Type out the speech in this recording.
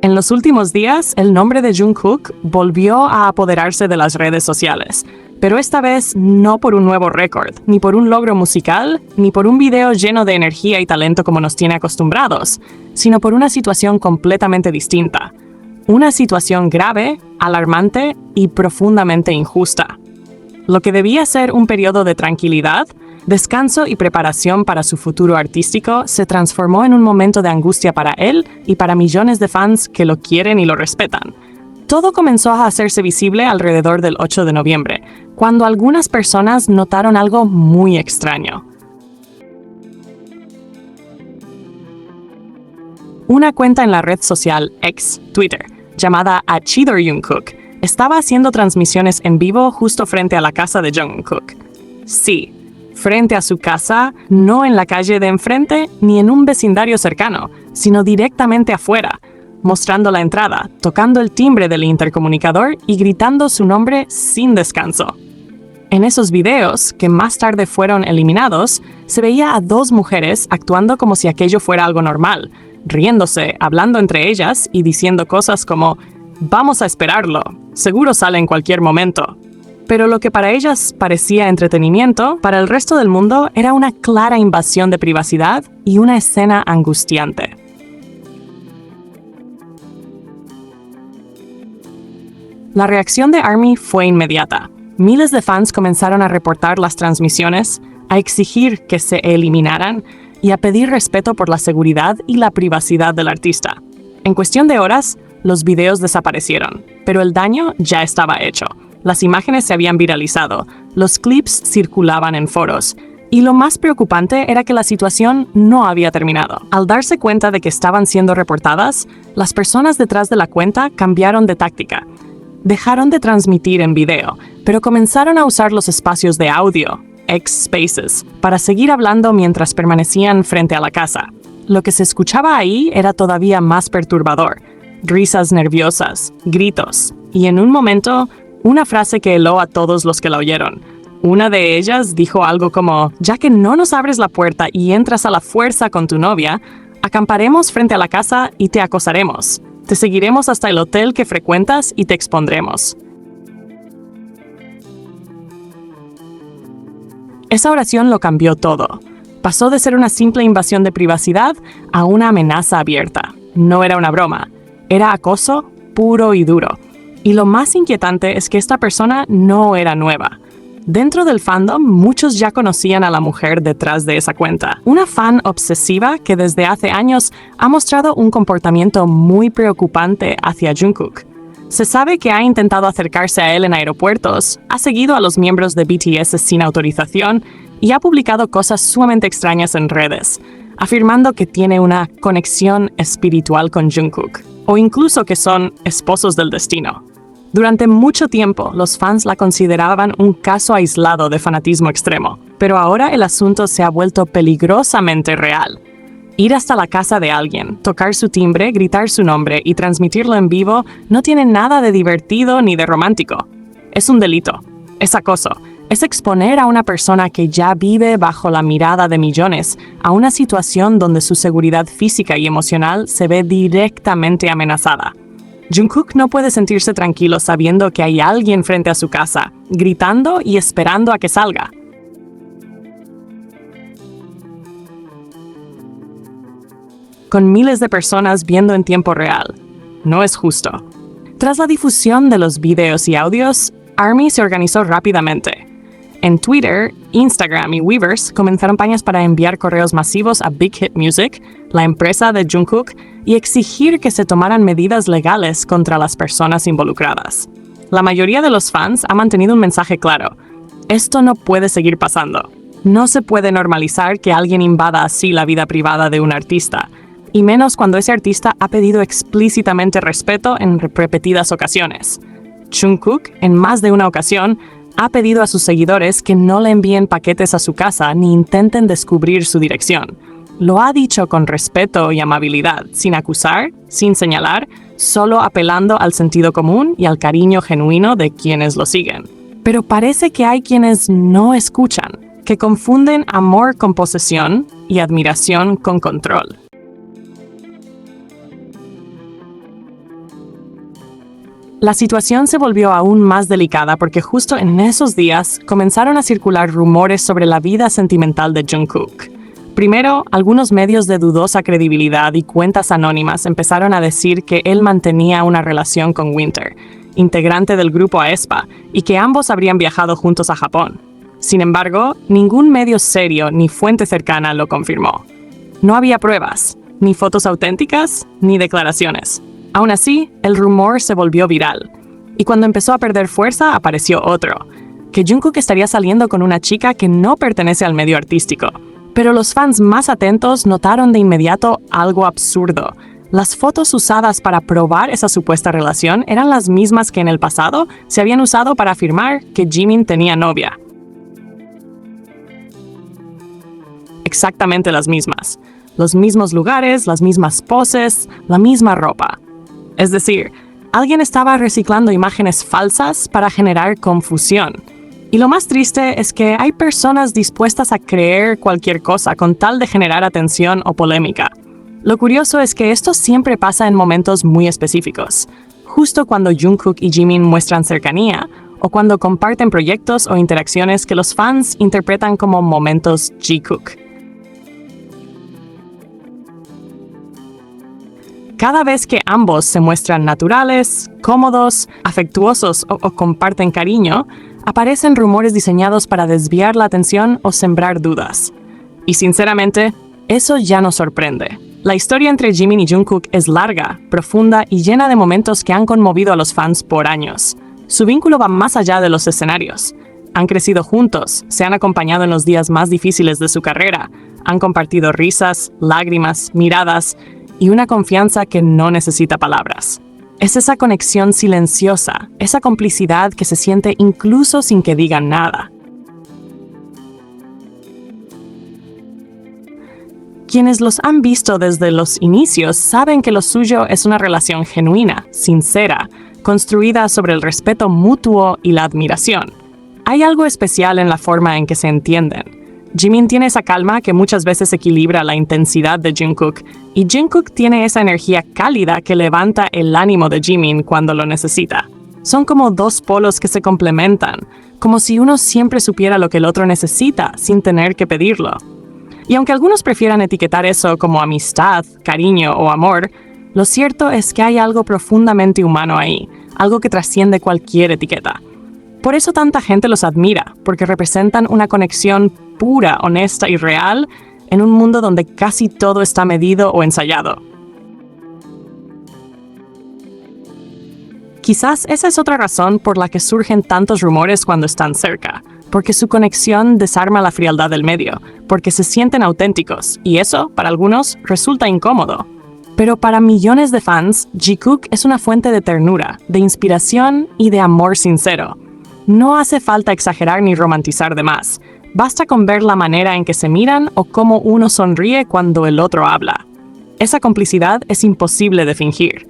En los últimos días, el nombre de Jungkook volvió a apoderarse de las redes sociales, pero esta vez no por un nuevo récord, ni por un logro musical, ni por un video lleno de energía y talento como nos tiene acostumbrados, sino por una situación completamente distinta. Una situación grave, alarmante y profundamente injusta. Lo que debía ser un periodo de tranquilidad, descanso y preparación para su futuro artístico se transformó en un momento de angustia para él y para millones de fans que lo quieren y lo respetan. Todo comenzó a hacerse visible alrededor del 8 de noviembre, cuando algunas personas notaron algo muy extraño. Una cuenta en la red social ex Twitter, llamada Achidor Jungkook, estaba haciendo transmisiones en vivo justo frente a la casa de Jungkook. Sí, frente a su casa, no en la calle de enfrente ni en un vecindario cercano, sino directamente afuera, mostrando la entrada, tocando el timbre del intercomunicador y gritando su nombre sin descanso. En esos videos, que más tarde fueron eliminados, se veía a dos mujeres actuando como si aquello fuera algo normal, riéndose, hablando entre ellas y diciendo cosas como «Vamos a esperarlo, seguro sale en cualquier momento». Pero lo que para ellas parecía entretenimiento, para el resto del mundo era una clara invasión de privacidad y una escena angustiante. La reacción de ARMY fue inmediata. Miles de fans comenzaron a reportar las transmisiones, a exigir que se eliminaran y a pedir respeto por la seguridad y la privacidad del artista. En cuestión de horas, los videos desaparecieron, pero el daño ya estaba hecho. Las imágenes se habían viralizado, los clips circulaban en foros, y lo más preocupante era que la situación no había terminado. Al darse cuenta de que estaban siendo reportadas, las personas detrás de la cuenta cambiaron de táctica. Dejaron de transmitir en video, pero comenzaron a usar los espacios de audio, X-Spaces, para seguir hablando mientras permanecían frente a la casa. Lo que se escuchaba ahí era todavía más perturbador. Risas nerviosas, gritos, y en un momento, una frase que heló a todos los que la oyeron. Una de ellas dijo algo como, «Ya que no nos abres la puerta y entras a la fuerza con tu novia, acamparemos frente a la casa y te acosaremos. Te seguiremos hasta el hotel que frecuentas y te expondremos». Esa oración lo cambió todo. Pasó de ser una simple invasión de privacidad a una amenaza abierta. No era una broma. Era acoso puro y duro. Y lo más inquietante es que esta persona no era nueva. Dentro del fandom, muchos ya conocían a la mujer detrás de esa cuenta. Una fan obsesiva que desde hace años ha mostrado un comportamiento muy preocupante hacia Jungkook. Se sabe que ha intentado acercarse a él en aeropuertos, ha seguido a los miembros de BTS sin autorización y ha publicado cosas sumamente extrañas en redes, afirmando que tiene una conexión espiritual con Jungkook, o incluso que son esposos del destino. Durante mucho tiempo, los fans la consideraban un caso aislado de fanatismo extremo, pero ahora el asunto se ha vuelto peligrosamente real. Ir hasta la casa de alguien, tocar su timbre, gritar su nombre y transmitirlo en vivo no tiene nada de divertido ni de romántico. Es un delito, es acoso, es exponer a una persona que ya vive bajo la mirada de millones a una situación donde su seguridad física y emocional se ve directamente amenazada. Jungkook no puede sentirse tranquilo sabiendo que hay alguien frente a su casa, gritando y esperando a que salga. Con miles de personas viendo en tiempo real. No es justo. Tras la difusión de los videos y audios, ARMY se organizó rápidamente. En Twitter, Instagram y Weverse comenzaron campañas para enviar correos masivos a Big Hit Music, la empresa de Jungkook, y exigir que se tomaran medidas legales contra las personas involucradas. La mayoría de los fans ha mantenido un mensaje claro. Esto no puede seguir pasando. No se puede normalizar que alguien invada así la vida privada de un artista, y menos cuando ese artista ha pedido explícitamente respeto en repetidas ocasiones. Jungkook, en más de una ocasión, ha pedido a sus seguidores que no le envíen paquetes a su casa ni intenten descubrir su dirección. Lo ha dicho con respeto y amabilidad, sin acusar, sin señalar, solo apelando al sentido común y al cariño genuino de quienes lo siguen. Pero parece que hay quienes no escuchan, que confunden amor con posesión y admiración con control. La situación se volvió aún más delicada porque justo en esos días comenzaron a circular rumores sobre la vida sentimental de Jungkook. Primero, algunos medios de dudosa credibilidad y cuentas anónimas empezaron a decir que él mantenía una relación con Winter, integrante del grupo aespa, y que ambos habrían viajado juntos a Japón. Sin embargo, ningún medio serio ni fuente cercana lo confirmó. No había pruebas, ni fotos auténticas, ni declaraciones. Aún así, el rumor se volvió viral. Y cuando empezó a perder fuerza, apareció otro, que Jungkook estaría saliendo con una chica que no pertenece al medio artístico. Pero los fans más atentos notaron de inmediato algo absurdo. Las fotos usadas para probar esa supuesta relación eran las mismas que en el pasado se habían usado para afirmar que Jimin tenía novia. Exactamente las mismas. Los mismos lugares, las mismas poses, la misma ropa. Es decir, alguien estaba reciclando imágenes falsas para generar confusión. Y lo más triste es que hay personas dispuestas a creer cualquier cosa con tal de generar atención o polémica. Lo curioso es que esto siempre pasa en momentos muy específicos, justo cuando Jungkook y Jimin muestran cercanía, o cuando comparten proyectos o interacciones que los fans interpretan como momentos Jikook. Cada vez que ambos se muestran naturales, cómodos, afectuosos o comparten cariño, aparecen rumores diseñados para desviar la atención o sembrar dudas. Y sinceramente, eso ya nos sorprende. La historia entre Jimin y Jungkook es larga, profunda y llena de momentos que han conmovido a los fans por años. Su vínculo va más allá de los escenarios. Han crecido juntos, se han acompañado en los días más difíciles de su carrera, han compartido risas, lágrimas, miradas y una confianza que no necesita palabras. Es esa conexión silenciosa, esa complicidad que se siente incluso sin que digan nada. Quienes los han visto desde los inicios saben que lo suyo es una relación genuina, sincera, construida sobre el respeto mutuo y la admiración. Hay algo especial en la forma en que se entienden. Jimin tiene esa calma que muchas veces equilibra la intensidad de Jungkook, y Jungkook tiene esa energía cálida que levanta el ánimo de Jimin cuando lo necesita. Son como dos polos que se complementan, como si uno siempre supiera lo que el otro necesita sin tener que pedirlo. Y aunque algunos prefieran etiquetar eso como amistad, cariño o amor, lo cierto es que hay algo profundamente humano ahí, algo que trasciende cualquier etiqueta. Por eso tanta gente los admira, porque representan una conexión pura, honesta y real en un mundo donde casi todo está medido o ensayado. Quizás esa es otra razón por la que surgen tantos rumores cuando están cerca, porque su conexión desarma la frialdad del medio, porque se sienten auténticos, y eso, para algunos, resulta incómodo. Pero para millones de fans, Jikook es una fuente de ternura, de inspiración y de amor sincero. No hace falta exagerar ni romantizar de más. Basta con ver la manera en que se miran o cómo uno sonríe cuando el otro habla. Esa complicidad es imposible de fingir.